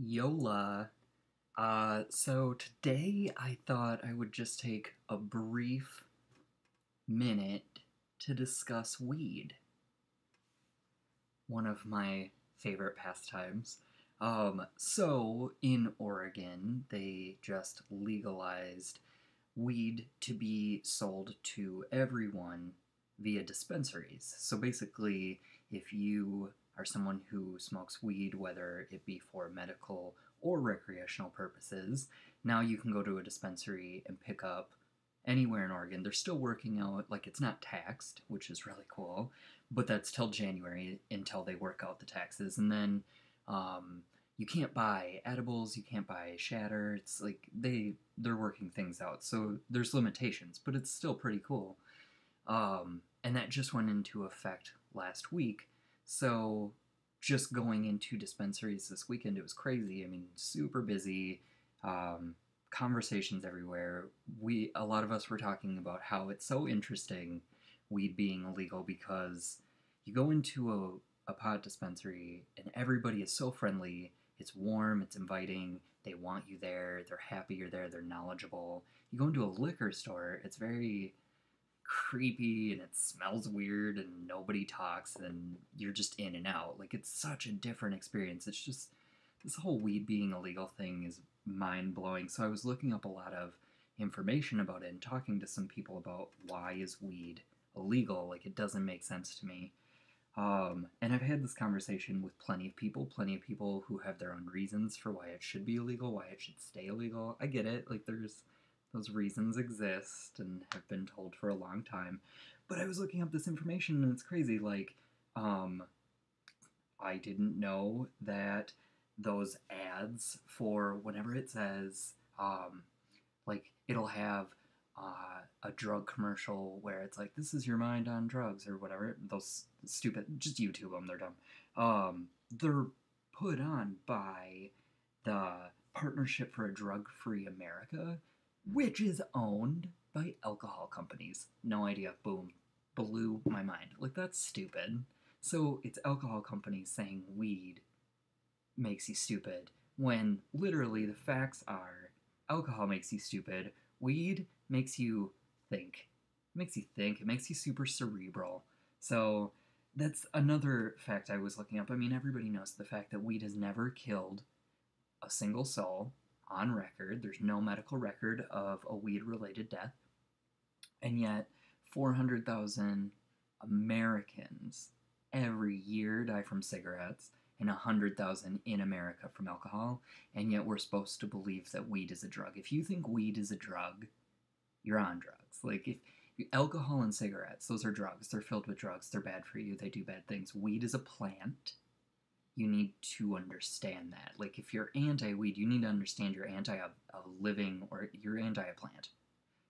Yola. So today I thought I would just take a brief minute to discuss weed, one of my favorite pastimes. So in Oregon, they just legalized weed to be sold to everyone via dispensaries. So basically, if you are someone who smokes weed, whether it be for medical or recreational purposes, now you can go to a dispensary and pick up anywhere in Oregon. They're still working out, like, it's not taxed, which is really cool, but that's till January until they work out the taxes. And then you can't buy edibles, you can't buy shatter. It's like they're working things out, so there's limitations, but it's still pretty cool. And that just went into effect last week. So just going into dispensaries this weekend, it was crazy. I mean, super busy. Conversations everywhere. A lot of us were talking about how it's so interesting weed being illegal because you go into a pot dispensary and everybody is so friendly. It's warm, it's inviting, they want you there, they're happy you're there, they're knowledgeable. You go into a liquor store, it's very creepy and it smells weird and nobody talks and you're just in and out. Like, it's such a different experience. It's just, this whole weed being illegal thing is mind blowing. So I was looking up a lot of information about it and talking to some people about why is weed illegal. Like, it doesn't make sense to me. And I've had this conversation with plenty of people who have their own reasons for why it should be illegal, why it should stay illegal. I get it. Like, those reasons exist and have been told for a long time. But I was looking up this information and it's crazy. Like, I didn't know that those ads for whenever it says, like, it'll have a drug commercial where it's like, this is your mind on drugs or whatever. Those stupid, just YouTube them, they're dumb. They're put on by the Partnership for a Drug-Free America, which is owned by alcohol companies. No idea. Boom. Blew my mind. Like, that's stupid. So it's alcohol companies saying weed makes you stupid, when literally the facts are alcohol makes you stupid, weed makes you think. It makes you think. It makes you super cerebral. So that's another fact I was looking up. I mean, everybody knows the fact that weed has never killed a single soul on record. There's no medical record of a weed-related death. And yet, 400,000 Americans every year die from cigarettes, and 100,000 in America from alcohol, and yet we're supposed to believe that weed is a drug. If you think weed is a drug, you're on drugs. Like, if alcohol and cigarettes, those are drugs. They're filled with drugs. They're bad for you. They do bad things. Weed is a plant. You need to understand that. Like, if you're anti-weed, you need to understand you're anti a living, or you're anti a plant.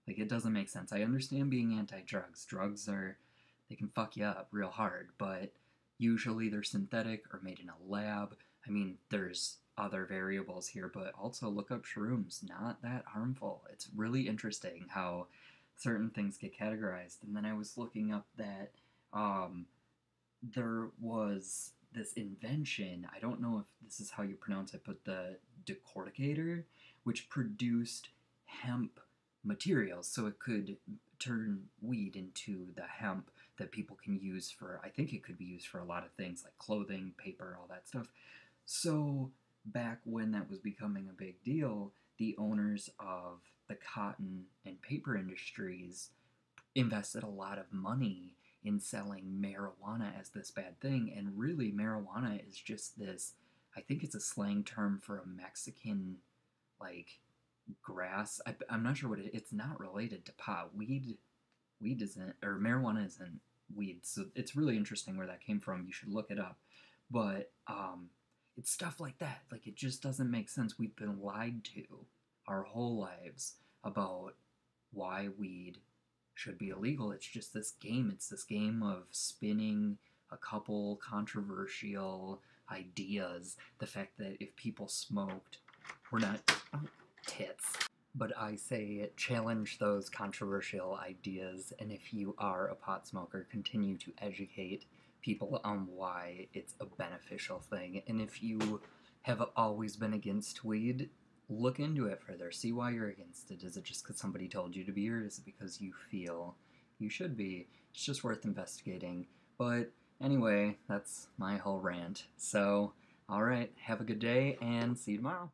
Like, it doesn't make sense. I understand being anti-drugs. Drugs they can fuck you up real hard, but usually they're synthetic or made in a lab. I mean, there's other variables here, but also look up shrooms. Not that harmful. It's really interesting how certain things get categorized. And then I was looking up that there was this invention, I don't know if this is how you pronounce it, but the decorticator, which produced hemp materials, so it could turn weed into the hemp that people can use for, I think it could be used for a lot of things like clothing, paper, all that stuff. So back when that was becoming a big deal, the owners of the cotton and paper industries invested a lot of money in selling marijuana as this bad thing, and really marijuana is just this, I think it's a slang term for a Mexican, like, grass. I'm not sure what it's not related to pot. Weed isn't, or marijuana isn't weed, so it's really interesting where that came from. You should look it up. But it's stuff like that. Like, it just doesn't make sense. We've been lied to our whole lives about why weed should be illegal. It's just this game. It's this game of spinning a couple controversial ideas. The fact that if people smoked, we're not tits. But I say challenge those controversial ideas, and if you are a pot smoker, continue to educate people on why it's a beneficial thing. And if you have always been against weed, look into it further. See why you're against it. Is it just because somebody told you to be, or is it because you feel you should be? It's just worth investigating. But anyway, that's my whole rant. So, alright, have a good day, and see you tomorrow.